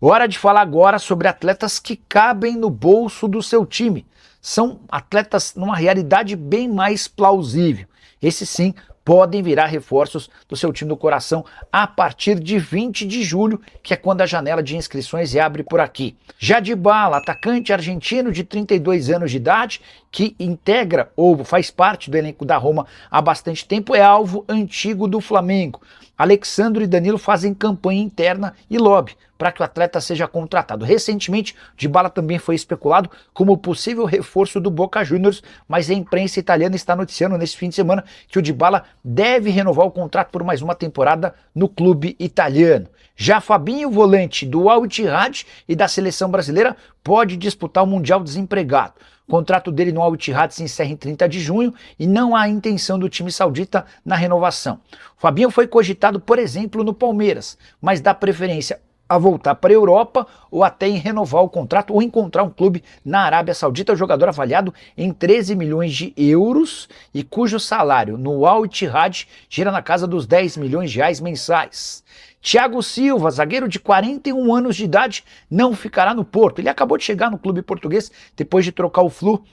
Hora de falar agora sobre atletas que cabem no bolso do seu time. São atletas numa realidade bem mais plausível. Esses sim podem virar reforços do seu time do coração a partir de 20 de julho, que é quando a janela de inscrições abre por aqui. Já Dybala, atacante argentino de 32 anos de idade, que integra ou faz parte do elenco da Roma há bastante tempo, é alvo antigo do Flamengo. Alexandro e Danilo fazem campanha interna e lobby para que o atleta seja contratado. Recentemente, Dybala também foi especulado como possível reforço do Boca Juniors, mas a imprensa italiana está noticiando nesse fim de semana que o Dybala deve renovar o contrato por mais uma temporada no clube italiano. Já Fabinho, volante do Al Ittihad e da seleção brasileira, pode disputar o Mundial desempregado. O contrato dele no Al Ittihad se encerra em 30 de junho e não há intenção do time saudita na renovação. O Fabinho foi cogitado, por exemplo, no Palmeiras, mas dá preferência a voltar para a Europa ou até em renovar o contrato ou encontrar um clube na Arábia Saudita. O jogador avaliado em 13 milhões de euros e cujo salário no Al Ittihad gira na casa dos 10 milhões de reais mensais. Thiago Silva, zagueiro de 41 anos de idade, não ficará no Porto. Ele acabou de chegar no clube português depois de trocar o Flu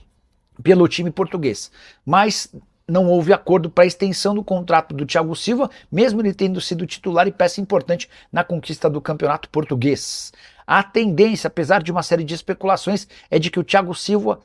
pelo time português. Mas não houve acordo para a extensão do contrato do Thiago Silva, mesmo ele tendo sido titular e peça importante na conquista do campeonato português. A tendência, apesar de uma série de especulações, é de que o Thiago Silva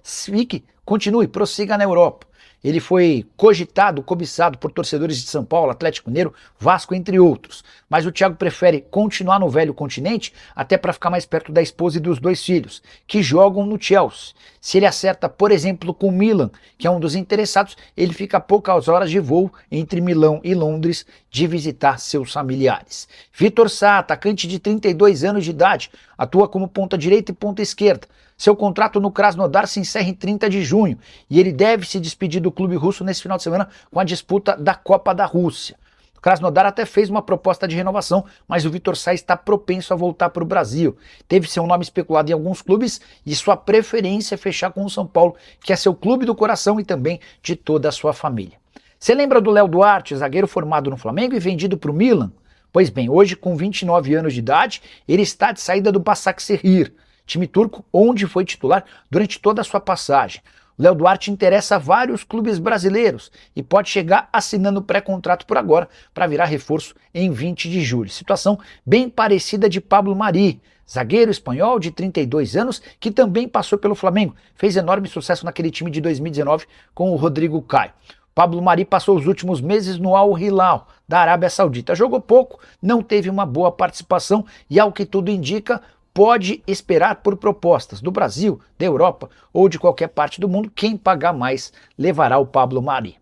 continue, prossiga na Europa. Ele foi cogitado, cobiçado por torcedores de São Paulo, Atlético Mineiro, Vasco, entre outros. Mas o Thiago prefere continuar no velho continente até para ficar mais perto da esposa e dos dois filhos, que jogam no Chelsea. Se ele acerta, por exemplo, com o Milan, que é um dos interessados, ele fica a poucas horas de voo entre Milão e Londres de visitar seus familiares. Vitor Sá, atacante de 32 anos de idade, atua como ponta direita e ponta esquerda. Seu contrato no Krasnodar se encerra em 30 de junho e ele deve se despedir do clube russo nesse final de semana com a disputa da Copa da Rússia. O Krasnodar até fez uma proposta de renovação, mas o Vitor Sá está propenso a voltar para o Brasil. Teve seu nome especulado em alguns clubes e sua preferência é fechar com o São Paulo, que é seu clube do coração e também de toda a sua família. Você lembra do Léo Duarte, zagueiro formado no Flamengo e vendido para o Milan? Pois bem, hoje com 29 anos de idade, ele está de saída do Başakşehir, time turco onde foi titular durante toda a sua passagem. O Léo Duarte interessa a vários clubes brasileiros e pode chegar assinando pré-contrato por agora para virar reforço em 20 de julho. Situação bem parecida de Pablo Mari, zagueiro espanhol de 32 anos que também passou pelo Flamengo, fez enorme sucesso naquele time de 2019 com o Rodrigo Caio. Pablo Mari passou os últimos meses no Al Hilal, da Arábia Saudita. Jogou pouco, não teve uma boa participação e, ao que tudo indica, pode esperar por propostas do Brasil, da Europa ou de qualquer parte do mundo. Quem pagar mais levará o Pablo Mari.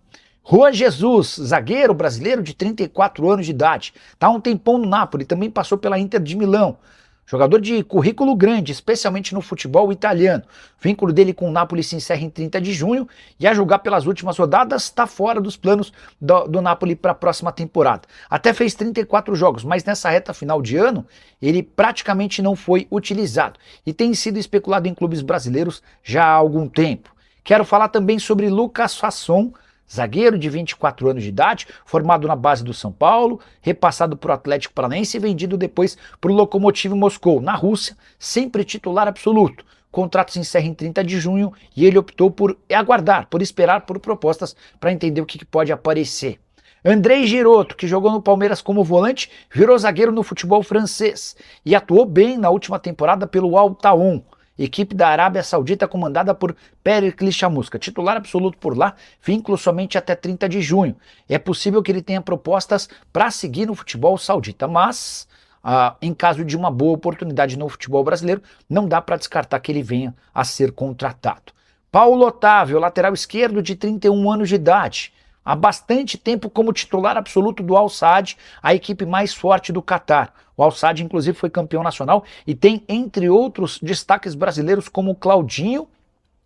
Juan Jesus, zagueiro brasileiro de 34 anos de idade, está há um tempão no Napoli, também passou pela Inter de Milão. Jogador de currículo grande, especialmente no futebol italiano. O vínculo dele com o Napoli se encerra em 30 de junho e, a julgar pelas últimas rodadas, está fora dos planos do Napoli para a próxima temporada. Até fez 34 jogos, mas nessa reta final de ano, ele praticamente não foi utilizado e tem sido especulado em clubes brasileiros já há algum tempo. Quero falar também sobre Lucas Fasson, zagueiro de 24 anos de idade, formado na base do São Paulo, repassado para o Atlético Paranaense e vendido depois para o Lokomotiv Moscou, na Rússia, sempre titular absoluto. O contrato se encerra em 30 de junho e ele optou por aguardar, por esperar por propostas para entender o que pode aparecer. Andrei Giroto, que jogou no Palmeiras como volante, virou zagueiro no futebol francês e atuou bem na última temporada pelo Al Taon, equipe da Arábia Saudita comandada por Pericles Chamusca, titular absoluto por lá, vínculo somente até 30 de junho. É possível que ele tenha propostas para seguir no futebol saudita, mas em caso de uma boa oportunidade no futebol brasileiro, não dá para descartar que ele venha a ser contratado. Paulo Otávio, lateral esquerdo de 31 anos de idade, há bastante tempo como titular absoluto do Al Sadd, a equipe mais forte do Catar. O Al Sadd, inclusive, foi campeão nacional e tem, entre outros, destaques brasileiros como Claudinho,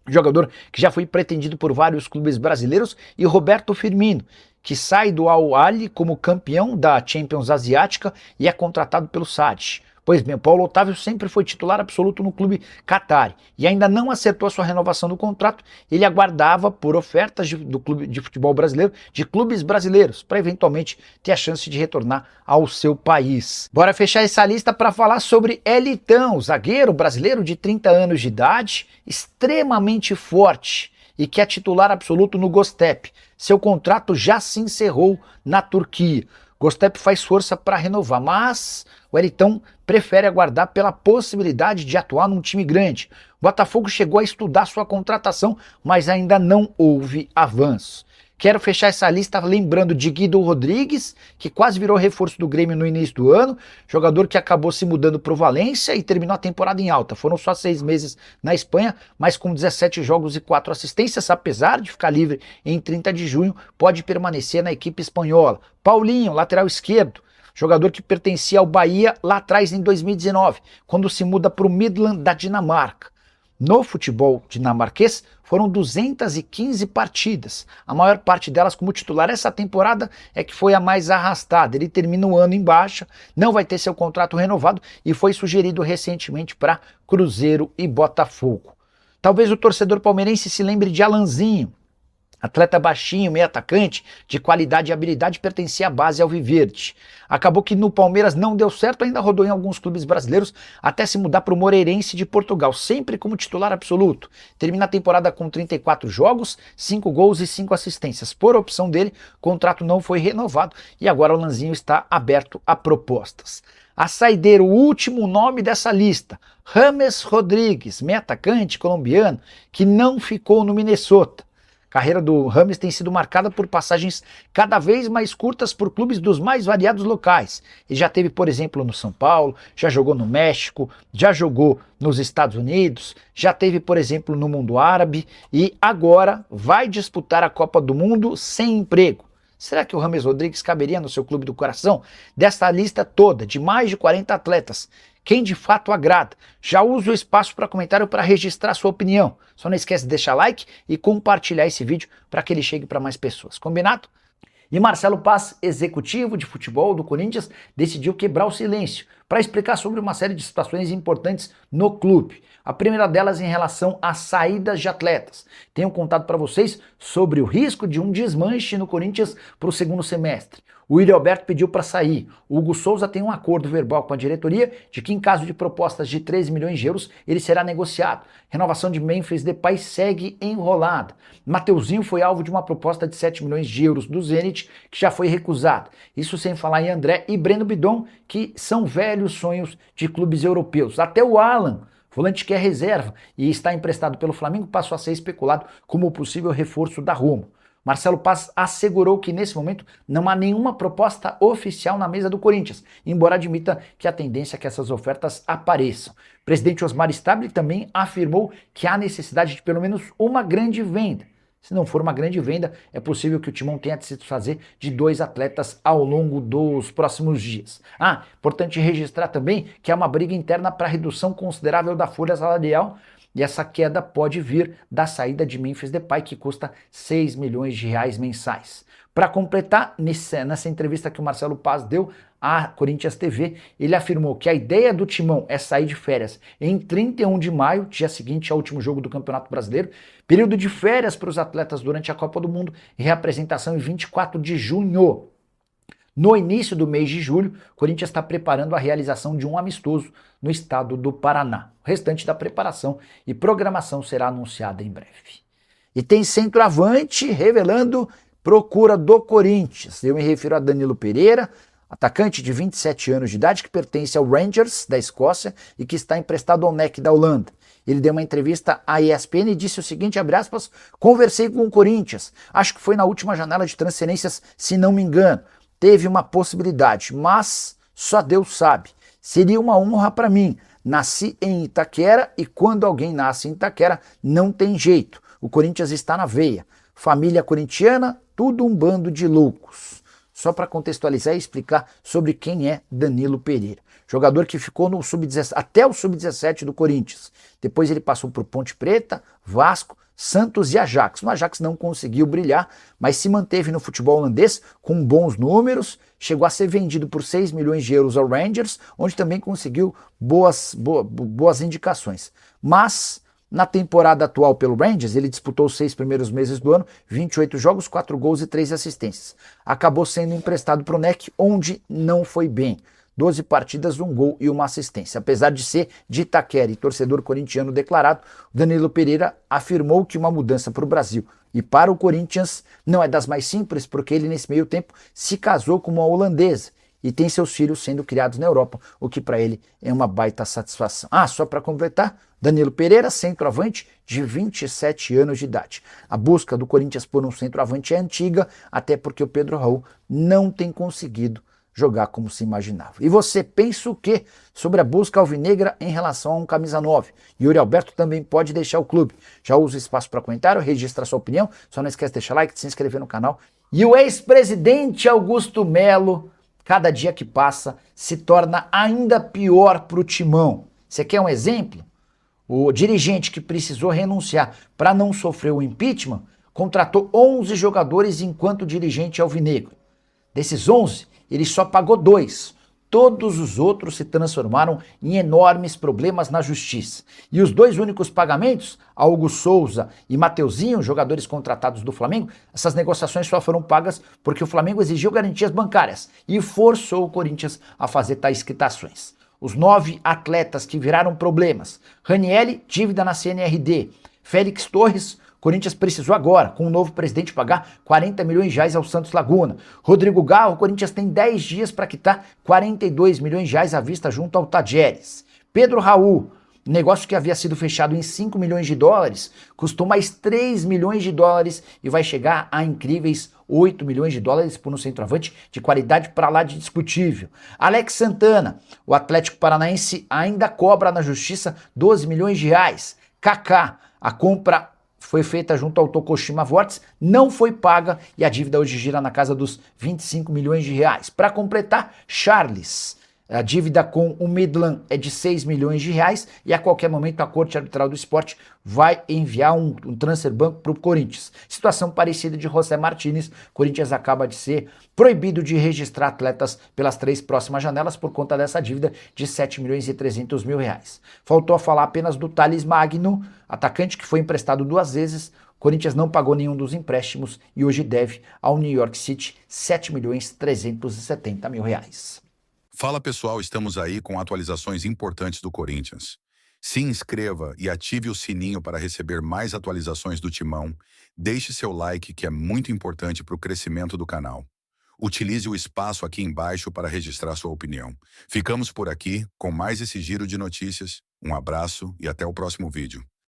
jogador que já foi pretendido por vários clubes brasileiros, e Roberto Firmino, que sai do Al Ahly como campeão da Champions Asiática e é contratado pelo Sadd. Pois bem, o Paulo Otávio sempre foi titular absoluto no clube Qatari e ainda não acertou a sua renovação do contrato. Ele aguardava por ofertas do clube de futebol brasileiro, de clubes brasileiros, para eventualmente ter a chance de retornar ao seu país. Bora fechar essa lista para falar sobre Elitão, zagueiro brasileiro de 30 anos de idade, extremamente forte e que é titular absoluto no Göztepe. Seu contrato já se encerrou na Turquia. Göztepe faz força para renovar, mas o Elitão prefere aguardar pela possibilidade de atuar num time grande. O Botafogo chegou a estudar sua contratação, mas ainda não houve avanço. Quero fechar essa lista lembrando de Guido Rodrigues, que quase virou reforço do Grêmio no início do ano, jogador que acabou se mudando para o Valência e terminou a temporada em alta. Foram só 6 meses na Espanha, mas com 17 jogos e 4 assistências, apesar de ficar livre em 30 de junho, pode permanecer na equipe espanhola. Paulinho, lateral esquerdo, jogador que pertencia ao Bahia lá atrás em 2019, quando se muda para o Midland da Dinamarca. No futebol dinamarquês foram 215 partidas, a maior parte delas como titular. Essa temporada é que foi a mais arrastada. Ele termina o ano em baixa, não vai ter seu contrato renovado e foi sugerido recentemente para Cruzeiro e Botafogo. Talvez o torcedor palmeirense se lembre de Alanzinho, atleta baixinho, meio atacante, de qualidade e habilidade, pertencia à base alviverde. Acabou que no Palmeiras não deu certo, ainda rodou em alguns clubes brasileiros, até se mudar para o Moreirense de Portugal, sempre como titular absoluto. Termina a temporada com 34 jogos, 5 gols e 5 assistências. Por opção dele, o contrato não foi renovado e agora o Lanzinho está aberto a propostas. A saideira, o último nome dessa lista, James Rodrigues, meio atacante colombiano, que não ficou no Minnesota. A carreira do James tem sido marcada por passagens cada vez mais curtas por clubes dos mais variados locais. Ele já teve, por exemplo, no São Paulo, já jogou no México, já jogou nos Estados Unidos, já teve, por exemplo, no mundo árabe e agora vai disputar a Copa do Mundo sem emprego. Será que o James Rodrigues caberia no seu clube do coração? Desta lista toda, de mais de 40 atletas, quem de fato agrada? Já usa o espaço para comentário para registrar sua opinião. Só não esquece de deixar like e compartilhar esse vídeo para que ele chegue para mais pessoas. Combinado? E Marcelo Paz, executivo de futebol do Corinthians, decidiu quebrar o silêncio para explicar sobre uma série de situações importantes no clube. A primeira delas em relação às saídas de atletas. Tenho contado para vocês sobre o risco de um desmanche no Corinthians para o segundo semestre. O Willian Alberto pediu para sair. O Hugo Souza tem um acordo verbal com a diretoria de que em caso de propostas de 13 milhões de euros, ele será negociado. Renovação de Memphis Depay segue enrolada. Mateuzinho foi alvo de uma proposta de 7 milhões de euros do Zenit, que já foi recusada. Isso sem falar em André e Breno Bidon, que são velhos sonhos de clubes europeus. Até o Alan, volante que é reserva e está emprestado pelo Flamengo, passou a ser especulado como possível reforço da Roma. Marcelo Paz assegurou que nesse momento não há nenhuma proposta oficial na mesa do Corinthians, embora admita que a tendência é que essas ofertas apareçam. O presidente Osmar Stabile também afirmou que há necessidade de pelo menos uma grande venda. Se não for uma grande venda, é possível que o Timão tenha de se desfazer de 2 atletas ao longo dos próximos dias. Importante registrar também que há uma briga interna para redução considerável da folha salarial, e essa queda pode vir da saída de Memphis Depay, que custa 6 milhões de reais mensais. Para completar, nessa entrevista que o Marcelo Paz deu à Corinthians TV, ele afirmou que a ideia do Timão é sair de férias em 31 de maio, dia seguinte ao último jogo do Campeonato Brasileiro, período de férias para os atletas durante a Copa do Mundo e reapresentação em 24 de junho. No início do mês de julho, o Corinthians está preparando a realização de um amistoso no estado do Paraná. O restante da preparação e programação será anunciada em breve. E tem centroavante revelando procura do Corinthians. Eu me refiro a Danilo Pereira, atacante de 27 anos de idade que pertence ao Rangers da Escócia e que está emprestado ao NEC da Holanda. Ele deu uma entrevista à ESPN e disse o seguinte, abre aspas, conversei com o Corinthians, acho que foi na última janela de transferências, se não me engano. Teve uma possibilidade, mas só Deus sabe. Seria uma honra para mim. Nasci em Itaquera e quando alguém nasce em Itaquera, não tem jeito. O Corinthians está na veia. Família corintiana, tudo um bando de loucos. Só para contextualizar e explicar sobre quem é Danilo Pereira. Jogador que ficou no até o sub-17 do Corinthians. Depois ele passou por Ponte Preta, Vasco, Santos e Ajax. O Ajax não conseguiu brilhar, mas se manteve no futebol holandês com bons números, chegou a ser vendido por 6 milhões de euros ao Rangers, onde também conseguiu boas indicações. Mas na temporada atual pelo Rangers, ele disputou os 6 primeiros meses do ano, 28 jogos, 4 gols e 3 assistências. Acabou sendo emprestado para o NEC, onde não foi bem. 12 partidas, 1 gol e 1 assistência. Apesar de ser de Itaquera e torcedor corintiano declarado, Danilo Pereira afirmou que uma mudança para o Brasil e para o Corinthians não é das mais simples, porque ele nesse meio tempo se casou com uma holandesa e tem seus filhos sendo criados na Europa, o que para ele é uma baita satisfação. Só para completar, Danilo Pereira, centroavante de 27 anos de idade. A busca do Corinthians por um centroavante é antiga, até porque o Pedro Raul não tem conseguido jogar como se imaginava. E você pensa o quê sobre a busca alvinegra em relação a um camisa 9? Yuri Alberto também pode deixar o clube. Já usa o espaço para comentário, registra sua opinião, só não esquece de deixar like, de se inscrever no canal. E o ex-presidente Augusto Melo, cada dia que passa, se torna ainda pior para o Timão. Você quer um exemplo? O dirigente que precisou renunciar para não sofrer o impeachment contratou 11 jogadores enquanto dirigente alvinegro. Desses 11, ele só pagou 2. Todos os outros se transformaram em enormes problemas na justiça. E os 2 únicos pagamentos, Hugo Souza e Mateuzinho, jogadores contratados do Flamengo, essas negociações só foram pagas porque o Flamengo exigiu garantias bancárias e forçou o Corinthians a fazer tais quitações. Os 9 atletas que viraram problemas: Ranieri, dívida na CNRD; Félix Torres, Corinthians precisou agora, com o novo presidente, pagar 40 milhões de reais ao Santos Laguna. Rodrigo Garro, o Corinthians tem 10 dias para quitar 42 milhões de reais à vista junto ao Tajeres. Pedro Raul, negócio que havia sido fechado em 5 milhões de dólares, custou mais 3 milhões de dólares e vai chegar a incríveis 8 milhões de dólares por um centroavante de qualidade para lá de discutível. Alex Santana, o Atlético Paranaense ainda cobra na justiça 12 milhões de reais. Kaká, a compra foi feita junto ao Tokushima Vortis, não foi paga e a dívida hoje gira na casa dos 25 milhões de reais. Para completar, Charles, a dívida com o Midland é de 6 milhões de reais e a qualquer momento a Corte Arbitral do Esporte vai enviar um transfer ban para o Corinthians. Situação parecida de José Martínez. Corinthians acaba de ser proibido de registrar atletas pelas 3 próximas janelas por conta dessa dívida de 7 milhões e 300 mil reais. Faltou a falar apenas do Thales Magno, atacante que foi emprestado 2 vezes. Corinthians não pagou nenhum dos empréstimos e hoje deve ao New York City 7 milhões 370 mil reais. Fala pessoal, estamos aí com atualizações importantes do Corinthians. Se inscreva e ative o sininho para receber mais atualizações do Timão. Deixe seu like, que é muito importante para o crescimento do canal. Utilize o espaço aqui embaixo para registrar sua opinião. Ficamos por aqui com mais esse giro de notícias. Um abraço e até o próximo vídeo.